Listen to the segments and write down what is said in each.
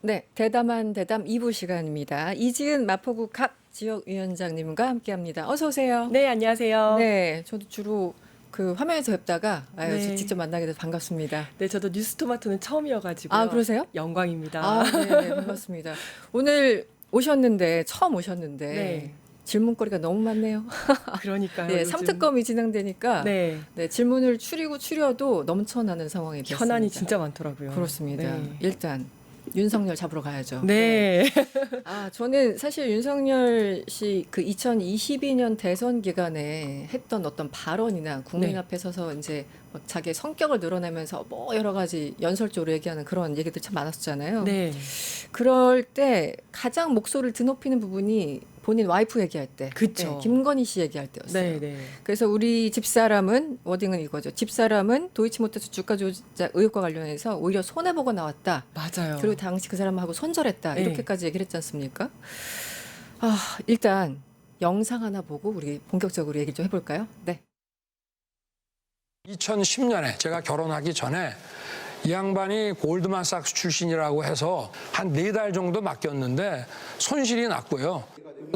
네, 대담한 대담 2부 시간입니다. 이지은 마포구 각 지역위원장님과 함께합니다. 어서 오세요. 네, 안녕하세요. 네, 저도 주로 그 화면에서 뵙다가 네. 직접 만나게 돼서 반갑습니다. 네, 저도 뉴스토마토는 처음이어가지고요. 아, 그러세요? 영광입니다. 네, 반갑습니다. 오늘 오셨는데 처음 오셨는데 네. 질문거리가 너무 많네요. 그러니까요. 네, 요즘. 삼특검이 진행되니까 네, 질문을 추려도 넘쳐나는 상황이 됐습니다. 현안이 진짜 많더라고요. 그렇습니다. 네. 일단 윤석열 잡으러 가야죠. 네. 저는 사실 윤석열 씨 그 2022년 대선 기간에 했던 어떤 발언이나 국민 네. 앞에 서서 이제 막 자기의 성격을 드러내면서 뭐 여러 가지 연설적으로 얘기하는 그런 얘기들 참 많았었잖아요. 네. 그럴 때 가장 목소리를 드높이는 부분이 본인 와이프 얘기할 때, 그쵸. 김건희 씨 얘기할 때였어요. 네, 네. 그래서 우리 집사람은 워딩은 이거죠. 집사람은 도이치모터스 주가 조작 의혹과 관련해서 오히려 손해 보고 나왔다. 맞아요. 그리고 당시 그 사람하고 손절했다. 네. 이렇게까지 얘기를 했지 않습니까? 일단 영상 하나 보고 우리 본격적으로 얘기를 좀 해볼까요? 네. 2010년에 제가 결혼하기 전에 이 양반이 골드만삭스 출신이라고 해서 한 4달 정도 맡겼는데 손실이 났고요.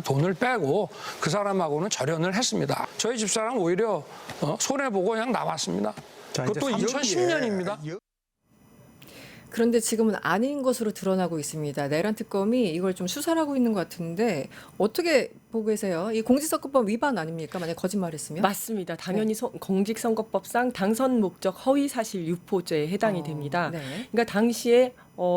돈을 빼고 그 사람하고는 절연을 했습니다. 저희 집사람 오히려 손해보고 그냥 나왔습니다. 그것도 2010년입니다. 그런데 지금은 아닌 것으로 드러나고 있습니다. 내란 특검이 이걸 좀 수사를 하고 있는 것 같은데 어떻게 보고 계세요? 이 공직선거법 위반 아닙니까? 만약 거짓말했으면? 맞습니다. 당연히 공직선거법상 당선 목적 허위 사실 유포죄에 해당이 됩니다. 네. 그러니까 당시에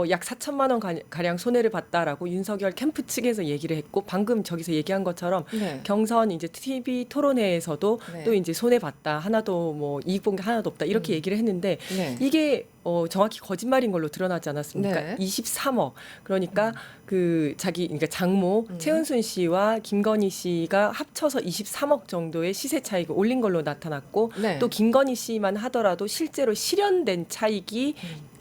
약 4천만 원 가량 손해를 봤다라고 윤석열 캠프 측에서 얘기를 했고 방금 저기서 얘기한 것처럼 네. 경선 이제 TV 토론회에서도 네. 또 이제 손해 봤다 하나도 뭐 이익 본 게 하나도 없다 이렇게 얘기를 했는데 네. 이게 정확히 거짓말인 걸로 드러나지 않았습니까? 네. 23억 그러니까 그러니까 장모 최은순 씨와 김건희 씨가 합쳐서 23억 정도의 시세 차익을 올린 걸로 나타났고 네. 또 김건희 씨만 하더라도 실제로 실현된 차익이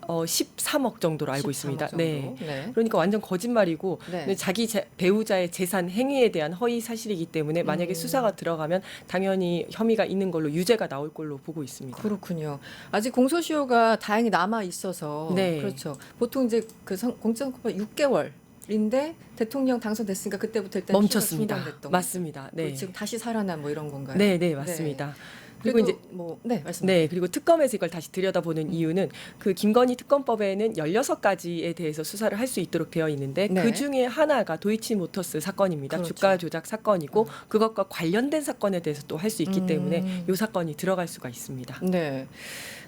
13억 정도로 알고 13억 있습니다. 정도. 네. 네. 그러니까 완전 거짓말이고 네. 근데 자기 배우자의 재산 행위에 대한 허위 사실이기 때문에 만약에 수사가 들어가면 당연히 혐의가 있는 걸로 유죄가 나올 걸로 보고 있습니다. 그렇군요. 아직 공소시효가 다행히 남아 있어서 네. 그렇죠. 보통 이제 그 공직선거법 6개월인데 대통령 당선됐으니까 그때부터 일단 멈췄습니다. 피해가 중단됐던 맞습니다. 네. 지금 다시 살아난 뭐 이런 건가요? 네, 네, 맞습니다. 그리고 그리고 이제 이제 말씀. 네, 그리고 특검에서 이걸 다시 들여다보는 이유는 그 김건희 특검법에는 16가지에 대해서 수사를 할 수 있도록 되어 있는데 네. 그 중에 하나가 도이치모터스 사건입니다. 그렇죠. 주가 조작 사건이고 그것과 관련된 사건에 대해서 또 할 수 있기 때문에 이 사건이 들어갈 수가 있습니다. 네.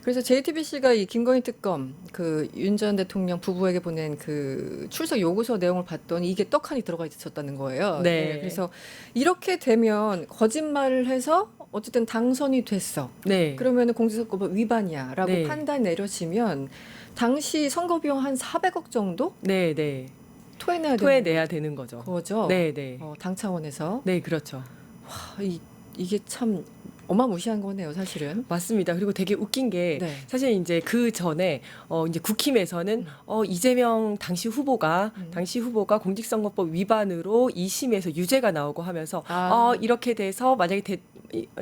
그래서 JTBC가 이 김건희 특검 그 윤 전 대통령 부부에게 보낸 그 출석 요구서 내용을 봤더니 이게 떡하니 들어가 있었다는 거예요. 네. 그래서 이렇게 되면 거짓말을 해서 어쨌든 당선이 됐어. 네. 그러면 공직선거법 위반이야라고 네. 판단 내려지면 당시 선거 비용 한 400억 정도 네, 네. 토해내야 되는 토해내야 되는 거죠. 거죠. 네, 네. 당 차원에서 네, 그렇죠. 이게 참 어마무시한 거네요, 사실은. 맞습니다. 그리고 되게 웃긴 게 네. 사실 이제 그 전에 이제 국힘에서는 이재명 당시 후보가 공직선거법 위반으로 2심에서 유죄가 나오고 하면서 이렇게 돼서 만약에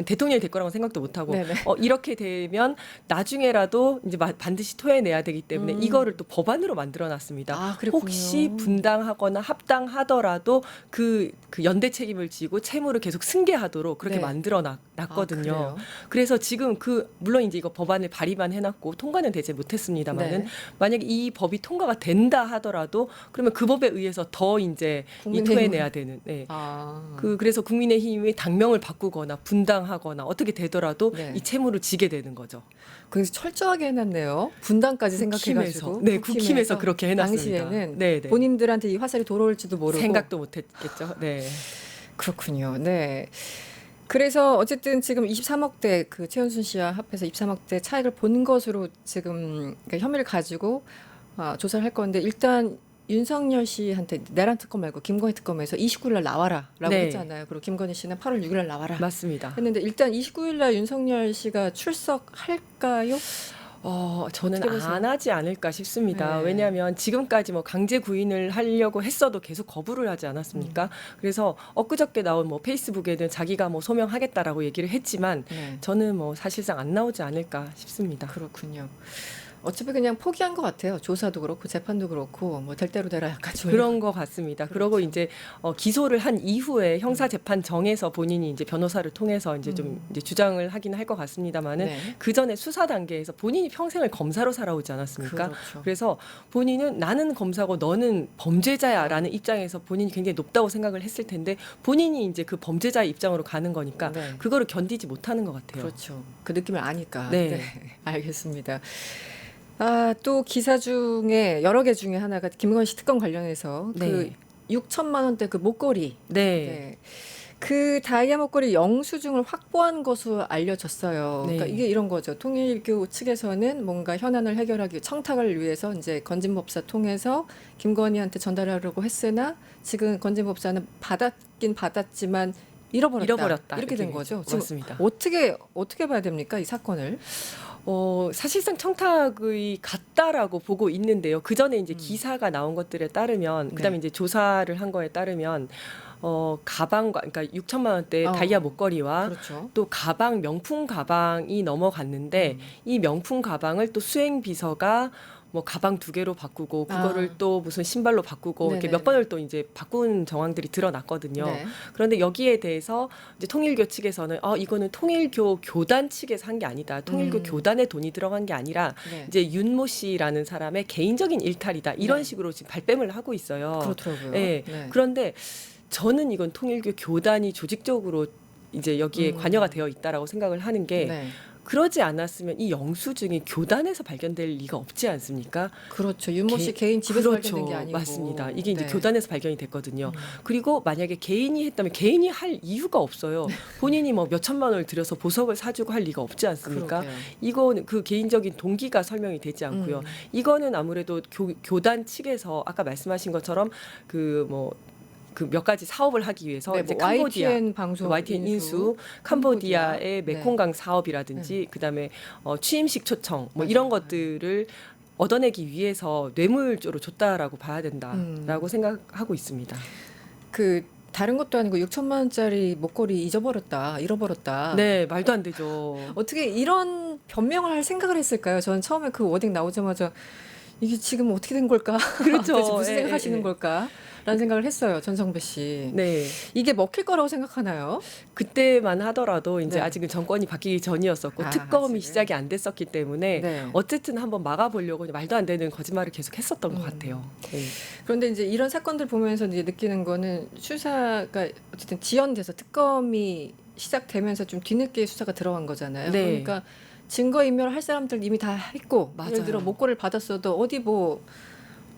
대통령이 될 거라고 생각도 못 하고 네네. 이렇게 되면 나중에라도 이제 반드시 토해내야 되기 때문에 이거를 또 법안으로 만들어 놨습니다. 그랬군요. 혹시 분당하거나 합당하더라도 그 연대 책임을 지고 채무를 계속 승계하도록 그렇게 네. 만들어 놨거든요. 그래요? 그래서 지금 물론 이제 이거 법안을 발의만 해놨고 통과는 되지 못했습니다만은 네. 만약에 이 법이 통과가 된다 하더라도 그러면 그 법에 의해서 더 이제 이 국민의힘은- 토해내야 되는. 네. 그래서 국민의힘이 당명을 바꾸거나 분당하거나 어떻게 되더라도 네. 이 채무를 지게 되는 거죠. 그래서 철저하게 해놨네요. 분당까지 생각해가지고. 네, 국힘에서 그렇게 해놨습니다. 당시에는 네, 네. 본인들한테 이 화살이 돌아올지도 모르고. 생각도 못했겠죠. 네. 그렇군요. 네. 그래서 어쨌든 지금 23억대 그 최은순 씨와 합해서 23억대 차익을 본 것으로 지금 그러니까 혐의를 가지고 조사를 할 건데 일단 윤석열 씨한테 내란 특검 말고 김건희 특검에서 29일 날 나와라라고 네. 했잖아요. 그리고 김건희 씨는 8월 6일 날 나와라 맞습니다. 했는데 일단 29일 날 윤석열 씨가 출석할까요? 저는 어떻게 보세요? 안 하지 않을까 싶습니다. 네. 왜냐하면 지금까지 뭐 강제 구인을 하려고 했어도 계속 거부를 하지 않았습니까? 그래서 엊그저께 나온 뭐 페이스북에는 자기가 뭐 소명하겠다라고 얘기를 했지만 네. 저는 뭐 사실상 안 나오지 않을까 싶습니다. 그렇군요. 어차피 그냥 포기한 것 같아요. 조사도 그렇고 재판도 그렇고 뭐 될 대로 되라 약간 좀 그런 것 같습니다. 그러고 그렇죠. 이제 기소를 한 이후에 형사 재판정에서 본인이 이제 변호사를 통해서 이제 좀 이제 주장을 하긴 할 것 같습니다만은 네. 그 전에 수사 단계에서 본인이 평생을 검사로 살아오지 않았습니까? 그렇죠. 그래서 본인은 나는 검사고 너는 범죄자야라는 입장에서 본인이 굉장히 높다고 생각을 했을 텐데 본인이 이제 그 범죄자의 입장으로 가는 거니까 네. 그거를 견디지 못하는 것 같아요. 그렇죠. 그 느낌을 아니까. 네. 알겠습니다. 또 기사 중에 여러 개 중에 하나가 김건희 씨 특검 관련해서 그 네. 6천만 원대 그 목걸이. 네. 네. 그 다이아 목걸이 영수증을 확보한 것으로 알려졌어요. 네. 그러니까 이게 이런 거죠. 통일교 측에서는 뭔가 현안을 해결하기 청탁을 위해서 이제 건진법사 통해서 김건희한테 전달하려고 했으나 지금 건진법사는 받았긴 받았지만 잃어버렸다. 이렇게 된 거죠. 지금 맞습니다. 어떻게 봐야 됩니까? 이 사건을? 사실상 청탁의 같다라고 보고 있는데요. 그 전에 이제 기사가 나온 것들에 따르면, 그다음에 이제 조사를 한 거에 따르면, 가방과, 그러니까 6천만 원대 다이아 목걸이와 그렇죠. 또 가방, 명품 가방이 넘어갔는데, 이 명품 가방을 또 수행 비서가 뭐 가방 2개로 바꾸고 그거를 또 무슨 신발로 바꾸고 이렇게 네네네. 몇 번을 또 이제 바꾼 정황들이 드러났거든요. 네. 그런데 여기에 대해서 이제 통일교 측에서는 이거는 통일교 교단 측에서 한 게 아니다. 통일교 교단에 돈이 들어간 게 아니라 네. 이제 윤모 씨라는 사람의 개인적인 일탈이다. 이런 네. 식으로 지금 발뺌을 하고 있어요. 그렇더라고요. 네. 네. 그런데 저는 이건 통일교 교단이 조직적으로 이제 여기에 관여가 되어 있다라고 생각을 하는 게 네. 그러지 않았으면 이 영수증이 교단에서 발견될 리가 없지 않습니까? 그렇죠. 윤모 씨 개인 집에서 그렇죠. 발견된 게 아니고. 맞습니다. 이게 이제 네. 교단에서 발견이 됐거든요. 그리고 만약에 개인이 했다면 개인이 할 이유가 없어요. 본인이 뭐 몇 천만 원을 들여서 보석을 사주고 할 리가 없지 않습니까? 그러게요. 이거는 그 개인적인 동기가 설명이 되지 않고요. 이거는 아무래도 교단 측에서 아까 말씀하신 것처럼 그 몇 가지 사업을 하기 위해서 네, 이제 뭐 캄보디아, YTN 방송 YTN 인수, 캄보디아의 메콩강 사업이라든지 그다음에 취임식 초청 뭐 이런 것들을 얻어내기 위해서 뇌물조로 줬다라고 봐야 된다라고 생각하고 있습니다. 그 다른 것도 아니고 6천만 원짜리 목걸이 잃어버렸다. 네, 말도 안 되죠. 어떻게 이런 변명을 할 생각을 했을까요? 저는 처음에 그 워딩 나오자마자 이게 지금 어떻게 된 걸까? 그렇죠. 도대체 무슨 예, 생각하시는 예. 걸까? 라는 생각을 했어요. 전성배 씨. 네. 이게 먹힐 거라고 생각하나요? 그때만 하더라도 이제 네. 아직은 정권이 바뀌기 전이었었고 아, 특검이 아직은. 시작이 안 됐었기 때문에 네. 어쨌든 한번 막아보려고 말도 안 되는 거짓말을 계속 했었던 것 같아요. 네. 그런데 이제 이런 사건들 보면서 이제 느끼는 거는 수사가 어쨌든 지연돼서 특검이 시작되면서 좀 뒤늦게 수사가 들어간 거잖아요. 네. 그러니까 증거인멸 할 사람들 이미 다 했고 맞아요. 예를 들어 목걸이를 받았어도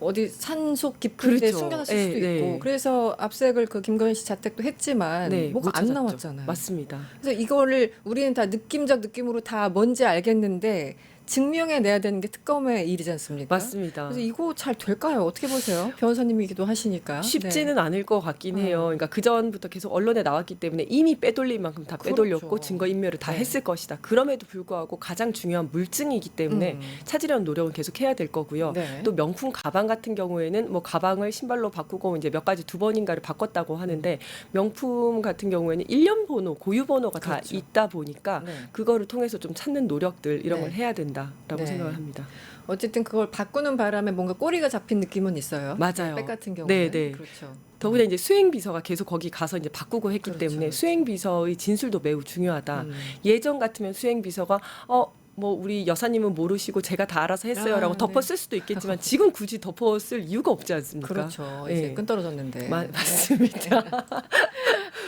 어디 산속 깊은 데 그렇죠. 숨겨놨을 네, 수도 네. 있고 그래서 압색을 그 김건희 씨 자택도 했지만 네, 뭐가 못 안 찾았죠. 나왔잖아요. 맞습니다. 그래서 이거를 우리는 다 느낌적 느낌으로 다 뭔지 알겠는데 증명해내야 되는 게 특검의 일이지 않습니까? 맞습니다. 그래서 이거 잘 될까요? 어떻게 보세요? 변호사님이기도 하시니까. 쉽지는 네. 않을 것 같긴 해요. 그러니까 그 전부터 계속 언론에 나왔기 때문에 이미 빼돌릴 만큼 다 빼돌렸고 그렇죠. 증거 인멸을 다 네. 했을 것이다. 그럼에도 불구하고 가장 중요한 물증이기 때문에 찾으려는 노력은 계속 해야 될 거고요. 네. 또 명품 가방 같은 경우에는 뭐 가방을 신발로 바꾸고 이제 몇 가지 2번인가를 바꿨다고 하는데 명품 같은 경우에는 1년 번호, 고유 번호가 다 그렇죠. 있다 보니까 네. 그거를 통해서 좀 찾는 노력들 이런 네. 걸 해야 된다라고 네. 생각을 합니다. 어쨌든 그걸 바꾸는 바람에 뭔가 꼬리가 잡힌 느낌은 있어요. 맞아요. 백 같은 경우는. 네, 네. 그렇죠. 더구나 이제 수행 비서가 계속 거기 가서 이제 바꾸고 했기 그렇죠, 때문에 그렇죠. 수행 비서의 진술도 매우 중요하다. 예전 같으면 수행 비서가 뭐 우리 여사님은 모르시고 제가 다 알아서 했어요라고 네. 덮어 쓸 수도 있겠지만 지금 굳이 덮어 쓸 이유가 없지 않습니까? 그렇죠. 네. 이제 끈 떨어졌는데. 맞습니다.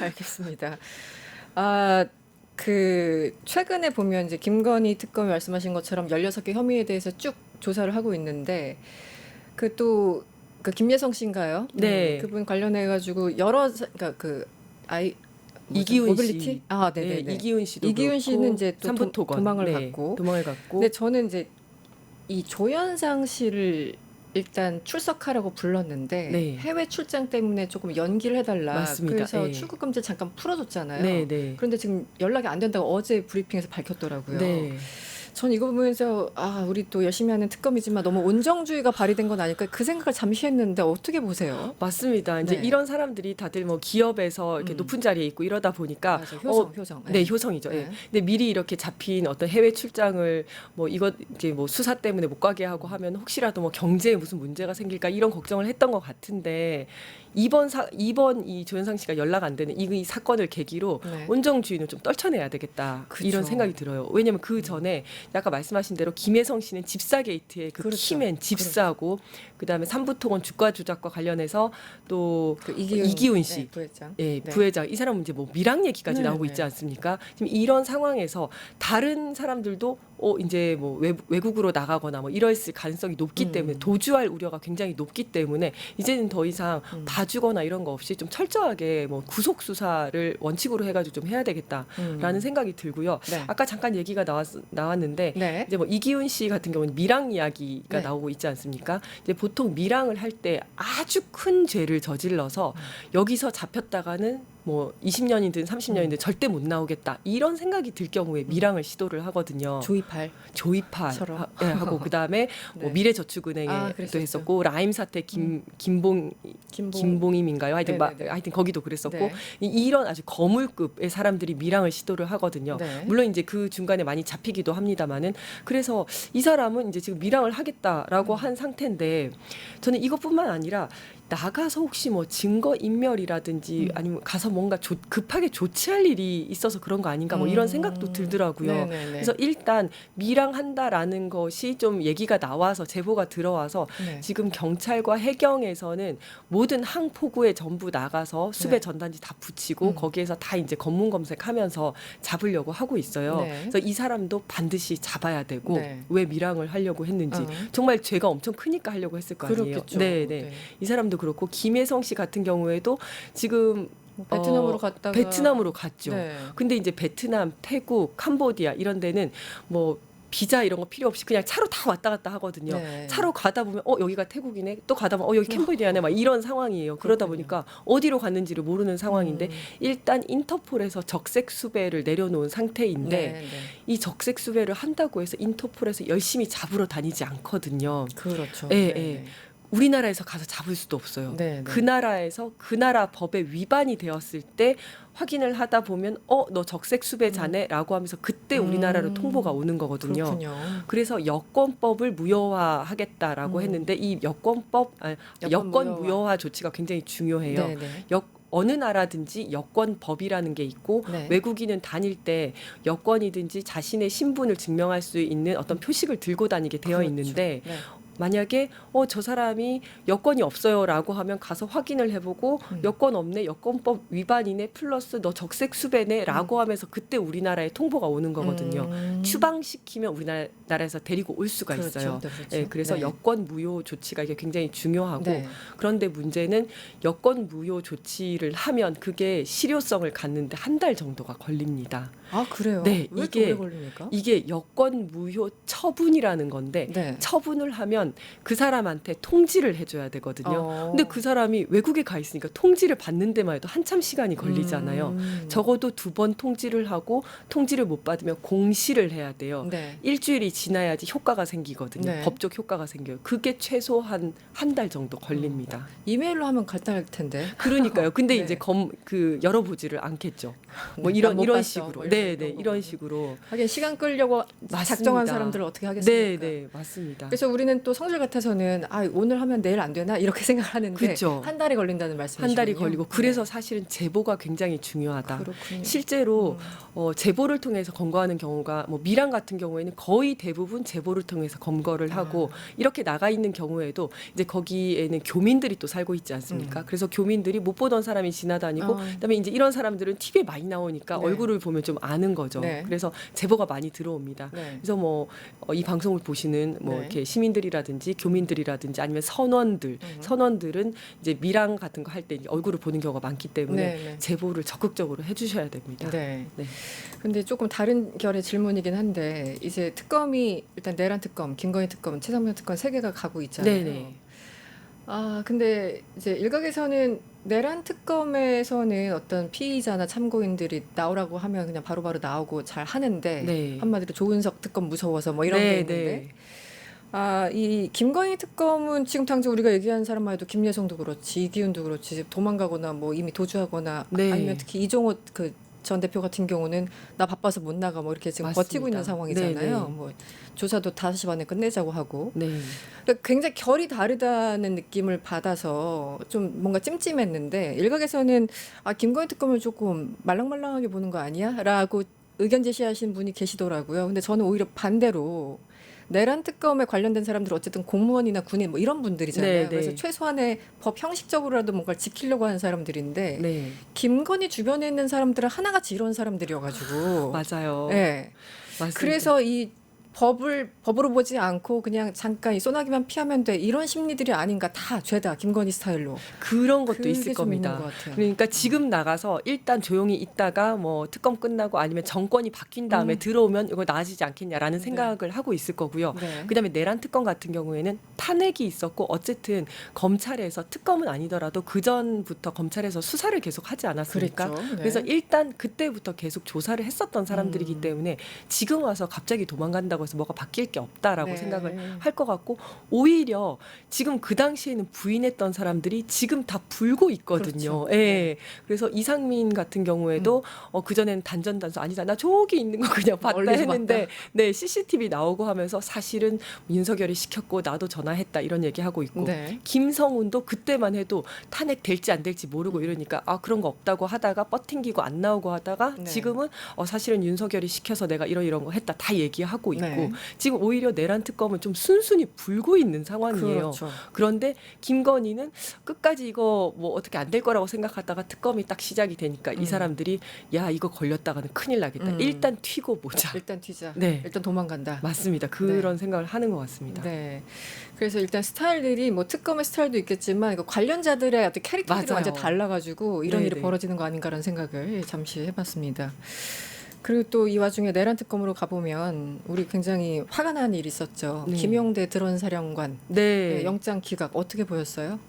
알겠습니다. 최근에 보면 이제 김건희 특검이 말씀하신 것처럼 16개 혐의에 대해서 쭉 조사를 하고 있는데 그 김예성 씨인가요? 네. 그분 관련해 가지고 이기훈 모빌리티? 씨. 네네. 네, 이기훈 씨도 이기훈 그렇고, 씨는 이제 또 삼부토건. 도망을 네, 갔고. 도망을 갔고. 근데 저는 이제 이 조현상 씨를 일단 출석하라고 불렀는데 네. 해외 출장 때문에 조금 연기를 해달라. 맞습니다. 그래서 네. 출국 금지 잠깐 풀어줬잖아요. 네, 네. 그런데 지금 연락이 안 된다고 어제 브리핑에서 밝혔더라고요. 네. 전 이거 보면서 우리 또 열심히 하는 특검이지만 너무 온정주의가 발휘된 건 아닐까 그 생각을 잠시 했는데 어떻게 보세요? 맞습니다. 이제 네. 이런 사람들이 다들 뭐 기업에서 이렇게 높은 자리에 있고 이러다 보니까 맞아, 효성. 네, 효성이죠. 네. 예. 근데 미리 이렇게 잡힌 어떤 해외 출장을 뭐 이것 이제 뭐 수사 때문에 못 가게 하고 하면 혹시라도 뭐 경제에 무슨 문제가 생길까 이런 걱정을 했던 것 같은데 이번 이 조현상 씨가 연락 안 되는 이 사건을 계기로 네. 온정주의는 좀 떨쳐내야 되겠다 그쵸. 이런 생각이 들어요. 왜냐하면 그 전에 아까 말씀하신 대로 김혜성 씨는 집사 게이트의 그 그렇죠. 키맨 집사고 그다음에 삼부토건 주가 조작과 관련해서 또 그 이기훈 씨 네, 부회장. 예, 네. 부회장 이 사람은 이제 뭐 밀항 얘기까지 네, 나오고 네. 있지 않습니까? 지금 이런 상황에서 다른 사람들도 이제 뭐 외국으로 나가거나 뭐 이럴 가능성이 높기 때문에 도주할 우려가 굉장히 높기 때문에 이제는 더 이상 봐주거나 이런 거 없이 좀 철저하게 뭐 구속 수사를 원칙으로 해가지고 좀 해야 되겠다라는 생각이 들고요. 네. 아까 잠깐 얘기가 나왔는데 네. 이제 뭐 이기훈 씨 같은 경우는 밀항 이야기가 네. 나오고 있지 않습니까? 이제 보통 밀항을 할 때 아주 큰 죄를 저질러서 여기서 잡혔다가는 뭐 20년이든 30년이든 절대 못 나오겠다 이런 생각이 들 경우에 밀항을 시도를 하거든요. 조이팔. 조이팔 하고 그다음에 뭐 네. 미래저축은행에도 그랬었죠. 했었고 라임 사태 김봉임인가요? 하여튼 네네네. 하여튼 거기도 그랬었고 네. 이런 아주 거물급의 사람들이 밀항을 시도를 하거든요. 네. 물론 이제 그 중간에 많이 잡히기도 합니다만은 그래서 이 사람은 이제 지금 밀항을 하겠다라고 한 상태인데 저는 이것뿐만 아니라 나가서 혹시 뭐 증거 인멸이라든지 아니면 가서 뭔가 급하게 조치할 일이 있어서 그런 거 아닌가 뭐 이런 생각도 들더라고요. 네네네. 그래서 일단 밀항한다라는 것이 좀 얘기가 나와서 제보가 들어와서 네. 지금 경찰과 해경에서는 모든 항포구에 전부 나가서 수배 네. 전단지 다 붙이고 거기에서 다 이제 검문 검색하면서 잡으려고 하고 있어요. 네. 그래서 이 사람도 반드시 잡아야 되고 네. 왜 밀항을 하려고 했는지 정말 죄가 엄청 크니까 하려고 했을 거 아니에요. 그렇겠죠. 네, 네. 네. 이 사람도 그렇고 김혜성 씨 같은 경우에도 지금 베트남으로 갔다가 베트남으로 갔죠. 네. 근데 이제 베트남, 태국, 캄보디아 이런 데는 뭐 비자 이런 거 필요 없이 그냥 차로 다 왔다 갔다 하거든요. 네. 차로 가다 보면 여기가 태국이네. 또 가다 보면 여기 캄보디아네. 막 이런 상황이에요. 그러다 그렇군요. 보니까 어디로 갔는지를 모르는 상황인데 일단 인터폴에서 적색 수배를 내려놓은 상태인데 네, 네. 이 적색 수배를 한다고 해서 인터폴에서 열심히 잡으러 다니지 않거든요. 그렇죠. 예, 네, 예. 네. 우리나라에서 가서 잡을 수도 없어요. 네, 네. 그 나라에서 그 나라 법에 위반이 되었을 때 확인을 하다 보면 너 적색 수배자네라고 하면서 그때 우리나라로 통보가 오는 거거든요. 그렇군요. 그래서 여권법을 무효화하겠다라고 했는데 이 여권 여권 무효화 조치가 굉장히 중요해요. 네, 네. 어느 나라든지 여권법이라는 게 있고 네. 외국인은 다닐 때 여권이든지 자신의 신분을 증명할 수 있는 어떤 표식을 들고 다니게 되어 그렇죠. 있는데 네. 만약에 저 사람이 여권이 없어요라고 하면 가서 확인을 해보고 여권 없네, 여권법 위반이네, 플러스 너 적색 수배네라고 하면서 그때 우리나라에 통보가 오는 거거든요. 추방시키면 우리나라에서 데리고 올 수가 그렇죠. 있어요. 네, 그렇죠. 예, 그래서 네. 여권 무효 조치가 이게 굉장히 중요하고 네. 그런데 문제는 여권 무효 조치를 하면 그게 실효성을 갖는데 한 달 정도가 걸립니다. 아, 그래요? 네, 왜 이렇게 오래 걸립니까? 이게 여권 무효 처분이라는 건데 네. 처분을 하면 그 사람한테 통지를 해줘야 되거든요. 근데 그 사람이 외국에 가 있으니까 통지를 받는 데만 해도 한참 시간이 걸리잖아요. 적어도 2번 통지를 하고 통지를 못 받으면 공시를 해야 돼요. 네. 일주일이 지나야지 효과가 생기거든요. 네. 법적 효과가 생겨요. 그게 최소한 한 달 정도 걸립니다. 이메일로 하면 간단할 텐데. 그러니까요. 근데 네. 이제 열어보지를 않겠죠. 뭐 네, 이런 못 이런 봤어. 식으로. 뭐 네, 이런 네, 거 이런 보고. 식으로. 하긴 시간 끌려고 맞습니다. 작정한 사람들을 어떻게 하겠습니까? 네, 네, 맞습니다. 그래서 우리는 또 성질 같아서는 오늘 하면 내일 안 되나 이렇게 생각하는데 그쵸. 한 달이 걸린다는 말씀이시군요. 한 달이 걸리고 그래서 사실은 제보가 굉장히 중요하다. 그렇군요. 실제로 제보를 통해서 검거하는 경우가 뭐 밀항 같은 경우에는 거의 대부분 제보를 통해서 검거를 하고 이렇게 나가 있는 경우에도 이제 거기에는 교민들이 또 살고 있지 않습니까? 그래서 교민들이 못 보던 사람이 지나다니고 그다음에 이제 이런 사람들은 TV에 많이 나오니까 네. 얼굴을 보면 좀 아는 거죠. 네. 그래서 제보가 많이 들어옵니다. 네. 그래서 뭐 이 방송을 보시는 뭐 네. 이렇게 시민들이라든지 교민들이라든지 아니면 선원들은 이제 밀항 같은 거 할 때 얼굴을 보는 경우가 많기 때문에 네, 네. 제보를 적극적으로 해주셔야 됩니다. 네. 네. 근데 조금 다른 결의 질문이긴 한데 이제 특검이 일단 내란 특검, 김건희 특검, 최상병 특검 세 개가 가고 있잖아요. 네네. 근데 이제 일각에서는 내란 특검에서는 어떤 피의자나 참고인들이 나오라고 하면 그냥 바로바로 나오고 잘 하는데 네. 한마디로 조은석 특검 무서워서 뭐 이런 네, 게 있는데 이 김건희 특검은 지금 당장 우리가 얘기한 사람만 해도 김여성도 그렇지 이기훈도 그렇지 도망가거나 뭐 이미 도주하거나 네. 아니면 특히 이종호 그 전 대표 같은 경우는 나 바빠서 못 나가 뭐 이렇게 지금 맞습니다. 버티고 있는 상황이잖아요. 네, 네. 뭐 조사도 5시 반에 끝내자고 하고. 네. 그러니까 굉장히 결이 다르다는 느낌을 받아서 좀 뭔가 찜찜했는데 일각에서는 김건희 특검을 조금 말랑말랑하게 보는 거 아니야? 라고 의견 제시하신 분이 계시더라고요. 근데 저는 오히려 반대로 내란 특검에 관련된 사람들은 어쨌든 공무원이나 군인 뭐 이런 분들이잖아요. 네, 네. 그래서 최소한의 법 형식적으로라도 뭔가를 지키려고 하는 사람들인데 네. 김건희 주변에 있는 사람들은 하나같이 이런 사람들이어가지고 맞아요. 네. 맞습니다. 그래서 이 법으로 보지 않고 그냥 잠깐 이 소나기만 피하면 돼 이런 심리들이 아닌가 다 죄다 김건희 스타일로 그런 것도 그게 있을 좀 있는 겁니다. 것 같아요. 그러니까 지금 나가서 일단 조용히 있다가 뭐 특검 끝나고 아니면 정권이 바뀐 다음에 들어오면 이거 나아지지 않겠냐라는 네. 생각을 하고 있을 거고요. 네. 그다음에 내란 특검 같은 경우에는 탄핵이 있었고 어쨌든 검찰에서 특검은 아니더라도 그 전부터 검찰에서 수사를 계속 하지 않았습니까? 그랬죠. 네. 그래서 일단 그때부터 계속 조사를 했었던 사람들이기 때문에 지금 와서 갑자기 도망간다고 해서 뭐가 바뀔 게 없다라고 네. 생각을 할 것 같고 오히려 지금 그 당시에는 부인했던 사람들이 지금 다 불고 있거든요. 그렇죠. 예. 그래서 이상민 같은 경우에도 그전에는 단전단수 아니다. 나 저기 있는 거 그냥 봤다 멀리서 했는데 봤다. 네, CCTV 나오고 하면서 사실은 윤석열이 시켰고 나도 전화했다 이런 얘기하고 있고 네. 김성훈도 그때만 해도 탄핵 될지 안 될지 모르고 이러니까 그런 거 없다고 하다가 버팅기고 안 나오고 하다가 네. 지금은 사실은 윤석열이 시켜서 내가 이런 거 했다 다 얘기하고 있고 네. 지금 오히려 내란 특검은 좀 순순히 불고 있는 상황이에요. 그렇죠. 그런데 김건희는 끝까지 이거 뭐 어떻게 안 될 거라고 생각하다가 특검이 딱 시작이 되니까 이 사람들이 야 이거 걸렸다가는 큰일 나겠다. 일단 튀고 보자. 일단 튀자. 네. 일단 도망간다. 맞습니다. 그런 생각을 하는 것 같습니다. 네. 그래서 일단 스타일들이 뭐 특검의 스타일도 있겠지만 이거 관련자들의 어떤 캐릭터들이 맞아요. 완전 달라가지고 이런 일이 네네. 벌어지는 거 아닌가라는 생각을 잠시 해봤습니다. 그리고 또 이 와중에 내란 특검으로 가보면 우리 굉장히 화가 난 일이 있었죠. 네. 김용대 드론 사령관 네. 영장 기각 어떻게 보였어요?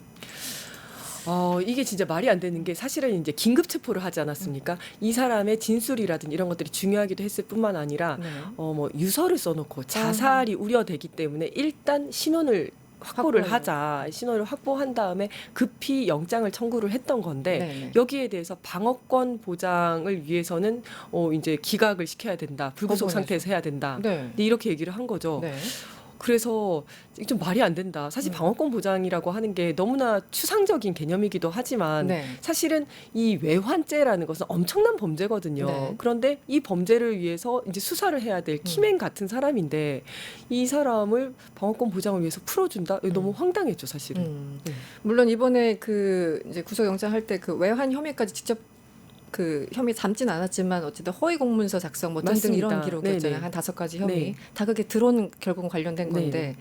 이게 진짜 말이 안 되는 게 사실은 이제 긴급 체포를 하지 않았습니까? 이 사람의 진술이라든지 이런 것들이 중요하기도 했을 뿐만 아니라 네. 뭐 유서를 써놓고 자살이 우려되기 때문에 일단 신원을 확보를 확보해요. 하자. 신원을 확보한 다음에 급히 영장을 청구를 했던 건데 네네. 여기에 대해서 방어권 보장을 위해서는 이제 기각을 시켜야 된다. 불구속 거부해야죠. 상태에서 해야 된다. 네. 근데 이렇게 얘기를 한 거죠. 네. 그래서 좀 말이 안 된다. 사실 방어권 보장이라고 하는 게 너무나 추상적인 개념이기도 하지만 네. 사실은 이 외환죄라는 것은 엄청난 범죄거든요. 네. 그런데 이 범죄를 위해서 이제 수사를 해야 될 키맨 같은 사람인데 이 사람을 방어권 보장을 위해서 풀어준다? 이거 너무 황당했죠, 사실은. 네. 물론 이번에 그 이제 구속영장 할 때 그 외환 혐의까지 직접 그 혐의 담진 않았지만 어쨌든 허위 공문서 작성 뭐 등등 맞습니다. 이런 기록이었잖아요. 네네. 한 5가지 혐의. 네. 다 그게 드론 결국은 관련된 네. 건데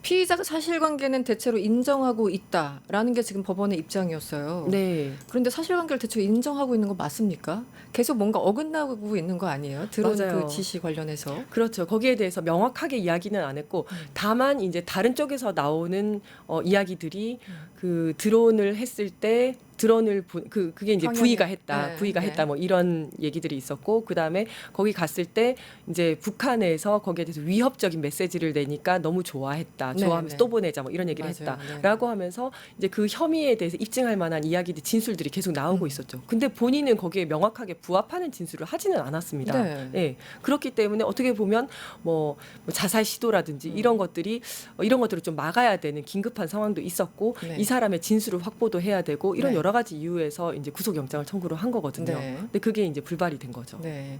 피의자가 사실관계는 대체로 인정하고 있다라는 게 지금 법원의 입장이었어요. 네. 그런데 사실관계를 대체로 인정하고 있는 거 맞습니까? 계속 뭔가 어긋나고 있는 거 아니에요? 드론 맞아요. 그 지시 관련해서. 그렇죠. 거기에 대해서 명확하게 이야기는 안 했고 다만 이제 다른 쪽에서 나오는 이야기들이 그 드론을 했을 때 드론을 그게 이제 평양에- V가 했다, 네, V가 네. 했다 뭐 이런 얘기들이 있었고 그 다음에 거기 갔을 때 이제 북한에서 거기에 대해서 위협적인 메시지를 내니까 너무 좋아했다, 네, 좋아하면서 네. 또 보내자 뭐 이런 얘기를 맞아요. 했다라고 하면서 이제 그 혐의에 대해서 입증할 만한 이야기들 진술들이 계속 나오고 있었죠. 근데 본인은 거기에 명확하게 부합하는 진술을 하지는 않았습니다. 네. 예. 그렇기 때문에 어떻게 보면 뭐 자살 시도라든지 이런 것들이 이런 것들을 좀 막아야 되는 긴급한 상황도 있었고 네. 이 사람의 진술을 확보도 해야 되고 이런 네. 여러 가지 이유에서 이제 구속영장을 청구를 한 거거든요. 네. 근데 그게 이제 불발이 된 거죠. 네.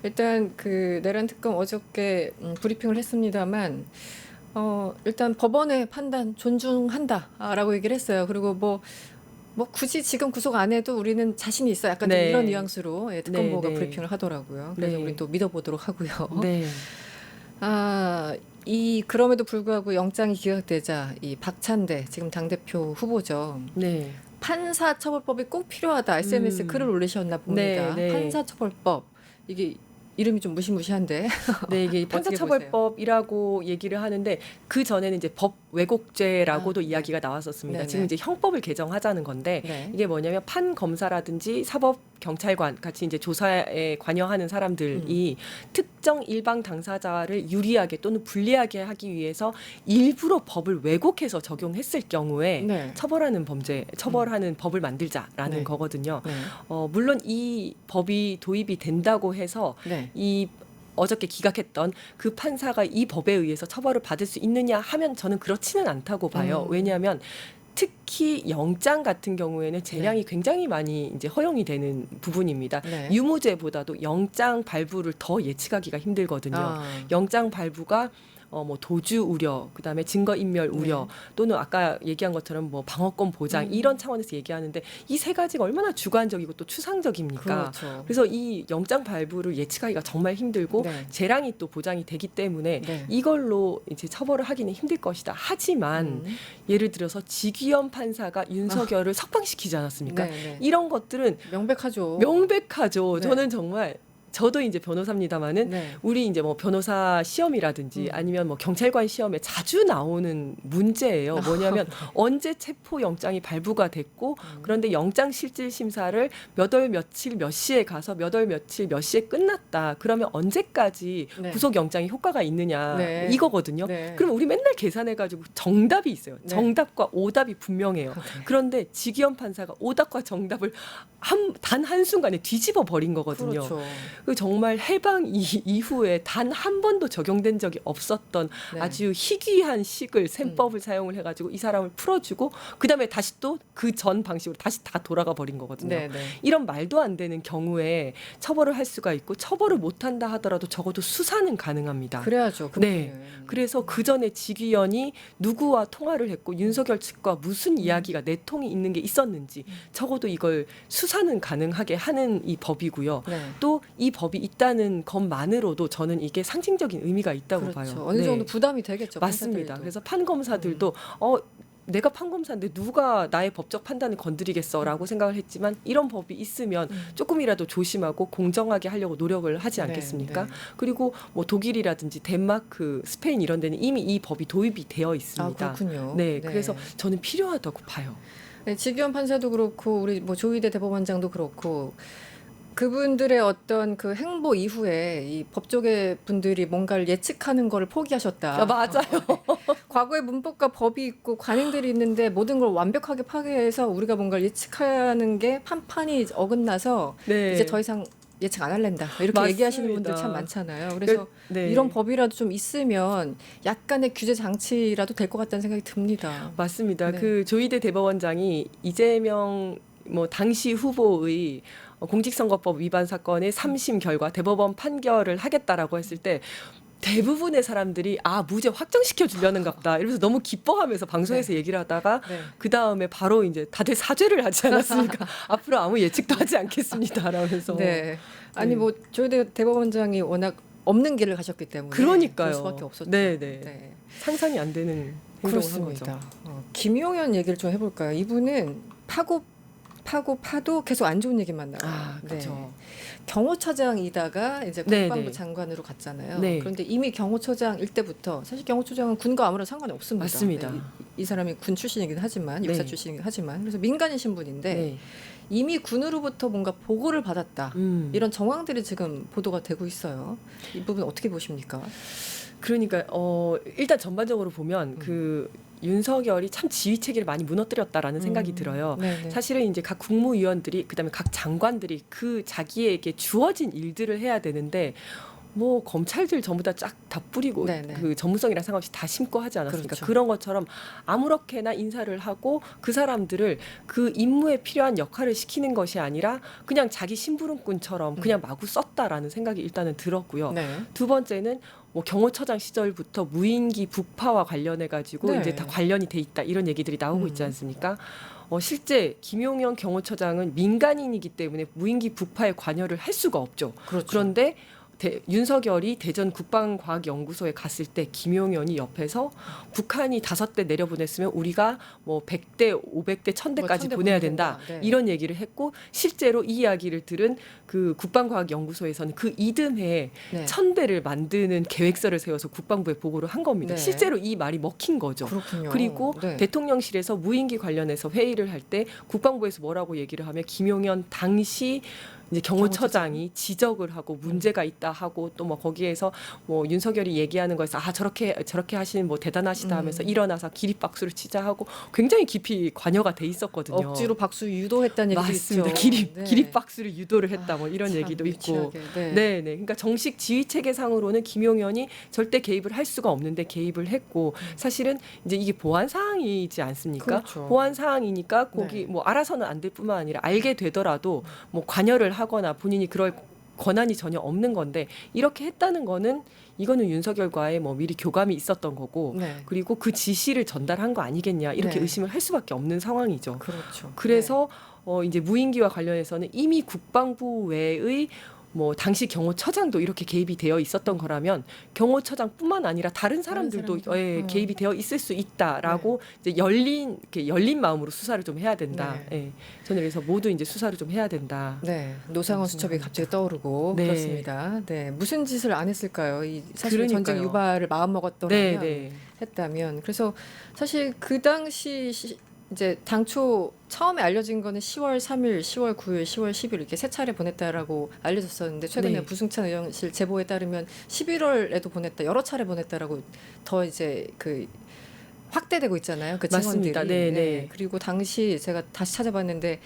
일단 그 내란 특검 어저께 브리핑을 했습니다만 일단 법원의 판단 존중한다라고 얘기를 했어요. 그리고 뭐 굳이 지금 구속 안 해도 우리는 자신이 있어. 약간 좀 네. 이런 뉘앙스로 특검보가 네, 네. 브리핑을 하더라고요. 그래서 네. 우리 또 믿어보도록 하고요. 네. 그럼에도 불구하고 영장이 기각되자 이 박찬대 지금 당대표 후보죠. 네. 판사처벌법이 꼭 필요하다. SNS에 글을 올리셨나 봅니다. 네, 네. 판사처벌법 이게 이름이 좀 무시무시한데. 네, 이게 어떻게 판사처벌법이라고 얘기를 하는데 그 전에는 이제 법 왜곡죄라고도 네. 이야기가 나왔었습니다. 네네. 지금 이제 형법을 개정하자는 건데 네. 이게 뭐냐면 판 검사라든지 사법 경찰관 같이 이제 조사에 관여하는 사람들이 특정 일방 당사자를 유리하게 또는 불리하게 하기 위해서 일부러 법을 왜곡해서 적용했을 경우에 네. 처벌하는 법을 만들자라는 네. 거거든요. 네. 물론 이 법이 도입이 된다고 해서 네. 이 어저께 기각했던 그 판사가 이 법에 의해서 처벌을 받을 수 있느냐 하면 저는 그렇지는 않다고 봐요. 왜냐하면 특히 영장 같은 경우에는 재량이 굉장히 많이 이제 허용이 되는 부분입니다. 네. 유무죄보다도 영장 발부를 더 예측하기가 힘들거든요. 아. 영장 발부가 뭐 도주 우려, 그다음에 증거 인멸 우려, 또는 아까 얘기한 것처럼 뭐 방어권 보장 이런 차원에서 얘기하는데 이 세 가지가 얼마나 주관적이고 또 추상적입니까? 그렇죠. 그래서 이 영장 발부를 예측하기가 정말 힘들고 네. 재량이 또 보장이 되기 때문에 네. 이걸로 이제 처벌을 하기는 힘들 것이다. 하지만 예를 들어서 지귀현 판사가 윤석열을 석방시키지 않았습니까? 네, 네. 이런 것들은 명백하죠. 명백하죠. 네. 저는 정말 저도 이제 변호사입니다마는 네. 우리 이제 뭐 변호사 시험이라든지 아니면 뭐 경찰관 시험에 자주 나오는 문제예요. 뭐냐면 언제 체포 영장이 발부가 됐고 그런데 영장 실질 심사를 몇 월 며칠 몇 시에 가서 몇 월 며칠 몇 시에 끝났다. 그러면 언제까지 네. 구속 영장이 효과가 있느냐 네. 이거거든요. 네. 그럼 우리 맨날 계산해가지고 정답이 있어요. 네. 정답과 오답이 분명해요. 그런데 지기현 판사가 오답과 정답을 단 한순간에 뒤집어 버린 거거든요. 그렇죠. 그 정말 해방 이후에 단 한 번도 적용된 적이 없었던 네. 아주 희귀한 식을 셈법을 사용을 해가지고 이 사람을 풀어주고 그다음에 다시 또 그 전 방식으로 다시 다 돌아가 버린 거거든요. 네, 네. 이런 말도 안 되는 경우에 처벌을 할 수가 있고 처벌을 못한다 하더라도 적어도 수사는 가능합니다. 그래야죠. 네. 그분은. 그래서 그 전에 지귀현이 누구와 통화를 했고 윤석열 측과 무슨 이야기가 내통이 있는 게 있었는지 적어도 이걸 수사는 가능하게 하는 이 법이고요. 네. 또 이 법이 있다는 것만으로도 저는 이게 상징적인 의미가 있다고 그렇죠. 봐요. 어느 네. 정도 부담이 되겠죠. 맞습니다. 판사들도. 그래서 판검사들도 내가 판검사인데 누가 나의 법적 판단을 건드리겠어라고 생각을 했지만 이런 법이 있으면 조금이라도 조심하고 공정하게 하려고 노력을 하지 네, 않겠습니까? 네. 그리고 뭐 독일이라든지 덴마크, 스페인 이런 데는 이미 이 법이 도입이 되어 아, 있습니다. 그렇군요. 네, 그래서 저는 필요하다고 봐요. 네, 지기현 판사도 그렇고 우리 뭐 조희대 대법원장도 그렇고 그분들의 어떤 그 행보 이후에 이 법조계 분들이 뭔가를 예측하는 거를 포기하셨다. 맞아요. 과거에 문법과 법이 있고 관행들이 있는데 모든 걸 완벽하게 파괴해서 우리가 뭔가를 예측하는 게 판판이 어긋나서 네. 이제 더 이상 예측 안 할랜다. 이렇게 맞습니다. 얘기하시는 분들 참 많잖아요. 그래서 네. 이런 법이라도 좀 있으면 약간의 규제 장치라도 될 것 같다는 생각이 듭니다. 맞습니다. 네. 그 조희대 대법원장이 이재명 뭐 당시 후보의 공직선거법 위반 사건의 3심 결과 대법원 판결을 하겠다라고 했을 때 대부분의 사람들이 무죄 확정시켜 주려는갑다 이러면서 너무 기뻐하면서 방송에서 얘기를 하다가 네. 그 다음에 바로 이제 다들 사죄를 하지 않았습니까? 앞으로 아무 예측도 하지 않겠습니다라면서. 네. 아니 뭐 조희대 대법원장이 워낙 없는 길을 가셨기 때문에 그러니까요. 그럴 수밖에 없었죠. 네. 상상이 안 되는 행동을 한 거죠. 그렇습니다. 김용현 얘기를 좀 해볼까요? 이분은 파도 계속 안 좋은 얘기만 나와요. 그렇죠. 경호처장이다가 이제 네, 국방부 네. 장관으로 갔잖아요. 네. 그런데 이미 경호처장일 때부터 사실 경호처장은 군과 아무런 상관이 없습니다. 맞습니다. 네, 이 사람이 군 출신이긴 하지만 육사 네. 출신이긴 하지만 그래서 민간인 신분인데 네. 이미 군으로부터 뭔가 보고를 받았다. 이런 정황들이 지금 보도가 되고 있어요. 이 부분 어떻게 보십니까? 그러니까 일단 전반적으로 보면 그 윤석열이 참 지휘 체계를 많이 무너뜨렸다라는 생각이 들어요. 네네. 사실은 이제 각 국무위원들이 그다음에 각 장관들이 그 자기에게 주어진 일들을 해야 되는데 뭐 검찰들 전부 다 쫙 다 뿌리고 네네. 그 전문성이랑 상관없이 다 심고 하지 않았습니까? 그렇죠. 그런 것처럼 아무렇게나 인사를 하고 그 사람들을 그 임무에 필요한 역할을 시키는 것이 아니라 그냥 자기 심부름꾼처럼 그냥 마구 썼다라는 생각이 일단은 들었고요. 네. 두 번째는 뭐 경호처장 시절부터 무인기 북파와 관련해 가지고 네. 이제 다 관련이 돼 있다 이런 얘기들이 나오고 있지 않습니까? 실제 김용현 경호처장은 민간인이기 때문에 무인기 북파에 관여를 할 수가 없죠. 그렇죠. 그런데 윤석열이 대전 국방과학연구소에 갔을 때 김용현이 옆에서 북한이 5대 내려보냈으면 우리가 뭐 100대, 500대, 1000대까지 1000대 보내야 된다. 네. 이런 얘기를 했고 실제로 이 이야기를 들은 그 국방과학연구소에서는 그 이듬해 네. 1000대를 만드는 계획서를 세워서 국방부에 보고를 한 겁니다. 네. 실제로 이 말이 먹힌 거죠. 그렇군요. 그리고 네. 대통령실에서 무인기 관련해서 회의를 할 때 국방부에서 뭐라고 얘기를 하면 김용현 당시 이제 경호처장이 지적을 하고 문제가 있다 하고 또 뭐 거기에서 뭐 윤석열이 얘기하는 거에서 저렇게 하시는 뭐 대단하시다 하면서 일어나서 기립박수를 치자 하고 굉장히 깊이 관여가 돼 있었거든요. 억지로 박수 유도했다는 얘기도 맞습니다. 있죠. 네. 기립박수를 유도를 했다 뭐 이런 참 얘기도 있고. 유치하게. 네. 네, 네. 그러니까 정식 지휘 체계상으로는 김용현이 절대 개입을 할 수가 없는데 개입을 했고 사실은 이제 이게 보안 사항이지 않습니까? 그렇죠. 보안 사항이니까 거기 네. 뭐 알아서는 안 될 뿐만 아니라 알게 되더라도 뭐 관여를 하거나 본인이 그럴 권한이 전혀 없는 건데 이렇게 했다는 거는 이거는 윤석열과의 뭐 미리 교감이 있었던 거고 네. 그리고 그 지시를 전달한 거 아니겠냐 이렇게 네. 의심을 할 수밖에 없는 상황이죠. 그렇죠. 그래서 이제 무인기와 관련해서는 이미 국방부 외의 뭐 당시 경호처장도 이렇게 개입이 되어 있었던 거라면 경호처장뿐만 아니라 다른 사람들도 사람들. 개입이 되어 있을 수 있다라고 이제 열린 마음으로 수사를 좀 해야 된다. 예. 저는 그래서 모두 이제 수사를 좀 해야 된다. 네, 노상원 수첩이 갑자기 떠오르고 네. 그렇습니다. 네, 무슨 짓을 안 했을까요? 이 사실 그러니까요. 전쟁 유발을 마음 먹었더라면 네, 네. 했다면 그래서 사실 그 당시 이제 당초 처음에 알려진 거는 10월 3일, 10월 9일, 10월 10일 이렇게 세 차례 보냈다라고 알려졌었는데 최근에 네. 부승찬 의원실 제보에 따르면 11월에도 보냈다, 여러 차례 보냈다라고 더 이제 그 확대되고 있잖아요. 그 증언들이. 맞습니다. 네, 네. 그리고 당시 제가 다시 찾아봤는데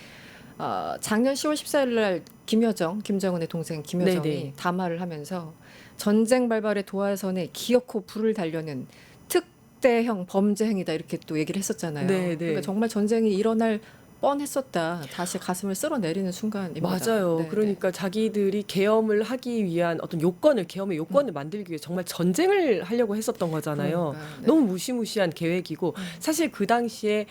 작년 10월 14일 날 김정은의 동생 김여정이 네, 네. 담화를 하면서 전쟁 발발의 도화선에 기어코 불을 달려는 특대형 범죄 행위다 이렇게 또 얘기를 했었잖아요. 네, 네. 그러니까 정말 전쟁이 일어날 뻔했었다. 다시 가슴을 쓸어내리는 순간입니다. 맞아요. 네, 그러니까 자기들이 계엄을 하기 위한 어떤 계엄의 요건을 만들기 위해 정말 전쟁을 하려고 했었던 거잖아요. 그러니까요. 네. 너무 무시무시한 계획이고 사실 그 당시에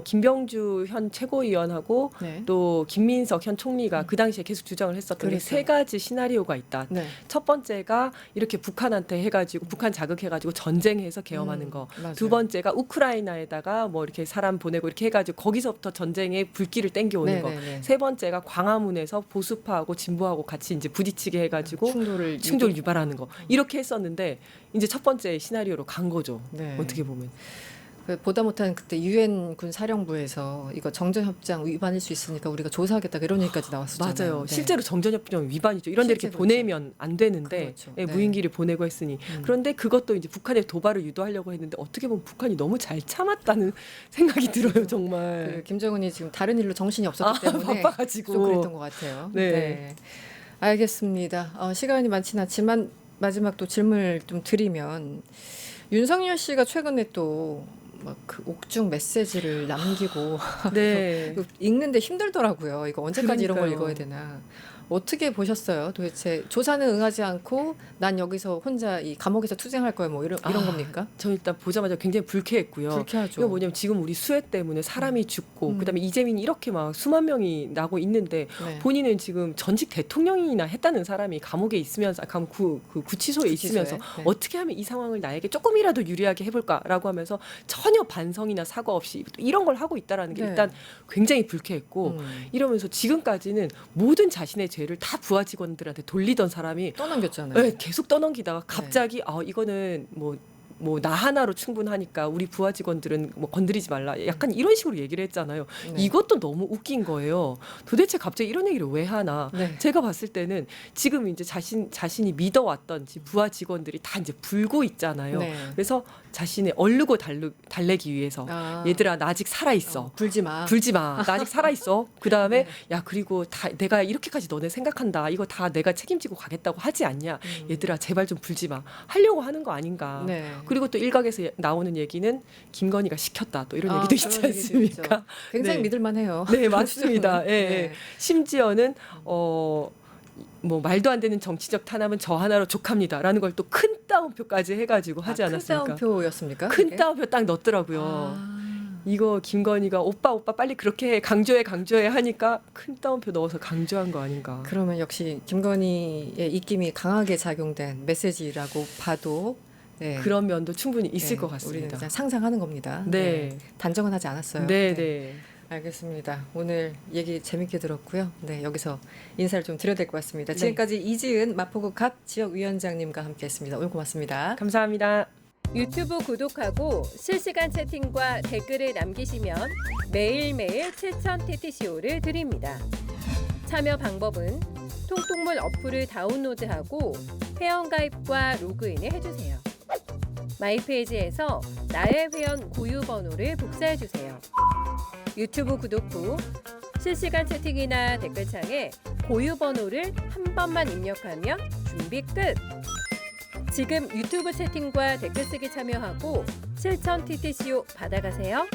김병주 현 최고위원하고 네. 또 김민석 현 총리가 그 당시에 계속 주장을 했었던 게 그랬어요. 세 가지 시나리오가 있다. 네. 첫 번째가 이렇게 북한한테 해가지고 북한 자극해가지고 전쟁해서 계엄하는 거. 맞아요. 두 번째가 우크라이나에다가 뭐 이렇게 사람 보내고 이렇게 해가지고 거기서부터 전쟁의 불길을 땡겨오는 거. 네네네. 세 번째가 광화문에서 보수파하고 진보하고 같이 이제 부딪히게 해가지고 충돌을 유발하는 거. 이렇게 했었는데 이제 첫 번째 시나리오로 간 거죠. 네. 어떻게 보면. 보다 못한 그때 유엔 군 사령부에서 이거 정전협정 위반일 수 있으니까 우리가 조사하겠다 이런 얘기까지 나왔었잖아요. 맞아요. 네. 실제로 정전협정 위반이죠. 이런 데 이렇게 실제 보내면 안 되는데 그렇죠. 예, 네. 무인기를 보내고 했으니 그런데 그것도 이제 북한의 도발을 유도하려고 했는데 어떻게 보면 북한이 너무 잘 참았다는 생각이 들어요. 정말. 그 김정은이 지금 다른 일로 정신이 없었기 때문에 바빠가지고. 좀 그랬던 것 같아요. 네. 알겠습니다. 시간이 많지는 않지만 마지막 또 질문을 좀 드리면 윤석열 씨가 최근에 또 막 그 옥중 메시지를 남기고 네. 읽는데 힘들더라고요. 이거 언제까지 이런 걸 그러니까요. 읽어야 되나. 어떻게 보셨어요? 도대체 조사는 응하지 않고 난 여기서 혼자 이 감옥에서 투쟁할 거야 뭐 이런 겁니까? 저 일단 보자마자 굉장히 불쾌했고요. 불쾌하죠. 이거 뭐냐면 지금 우리 수해 때문에 사람이 죽고 그다음에 이재민이 이렇게 막 수만 명이 나고 있는데 네. 본인은 지금 전직 대통령이나 했다는 사람이 감옥에 있으면서 그 구치소에 있으면서 네. 어떻게 하면 이 상황을 나에게 조금이라도 유리하게 해볼까라고 하면서 전혀 반성이나 사과 없이 이런 걸 하고 있다라는 게 네. 일단 굉장히 불쾌했고 이러면서 지금까지는 모든 자신의 죄를 다 부하 직원들한테 돌리던 사람이 떠넘겼잖아요. 네, 계속 떠넘기다가 갑자기 이거는 뭐 나 하나로 충분하니까 우리 부하 직원들은 뭐 건드리지 말라. 약간 이런 식으로 얘기를 했잖아요. 네. 이것도 너무 웃긴 거예요. 도대체 갑자기 이런 얘기를 왜 하나? 네. 제가 봤을 때는 지금 이제 자신이 믿어왔던 부하 직원들이 다 이제 불고 있잖아요. 네. 그래서 자신의 얼르고 달래기 위해서 얘들아 나 아직 살아 있어. 불지 마. 불지 마. 나 아직 살아 있어. 그 다음에 네. 야 그리고 내가 이렇게까지 너네 생각한다. 이거 다 내가 책임지고 가겠다고 하지 않냐. 얘들아 제발 좀 불지 마. 하려고 하는 거 아닌가. 네. 그리고 또 일각에서 나오는 얘기는 김건희가 시켰다. 또 이런 아, 얘기도 있지 그런 얘기도 않습니까? 있죠. 굉장히 네. 믿을만해요. 네 맞습니다. 예, 예. 네. 심지어는 뭐 말도 안 되는 정치적 탄압은 저 하나로 족합니다라는 걸 또 큰 따옴표까지 해가지고 하지 않았습니까? 큰 따옴표였습니까? 큰 그게? 따옴표 딱 넣었더라고요. 아, 이거 김건희가 오빠 빨리 그렇게 강조해 하니까 큰 따옴표 넣어서 강조한 거 아닌가. 그러면 역시 김건희의 입김이 강하게 작용된 메시지라고 봐도 네. 그런 면도 충분히 있을 네, 것 우리는 같습니다. 그냥 상상하는 겁니다. 네. 단정은 하지 않았어요. 네. 알겠습니다. 오늘 얘기 재밌게 들었고요. 네, 여기서 인사를 좀 드려야 될 것 같습니다. 네. 지금까지 이지은 마포구 각 지역위원장님과 함께했습니다. 오늘 고맙습니다. 감사합니다. 유튜브 구독하고 실시간 채팅과 댓글을 남기시면 매일매일 7,000TTCO를 드립니다. 참여 방법은 통통물 어플을 다운로드하고 회원가입과 로그인을 해주세요. 마이페이지에서 나의 회원 고유 번호를 복사해주세요. 유튜브 구독 후 실시간 채팅이나 댓글창에 고유 번호를 한 번만 입력하면 준비 끝! 지금 유튜브 채팅과 댓글 쓰기 참여하고 7,000TTCO 받아가세요.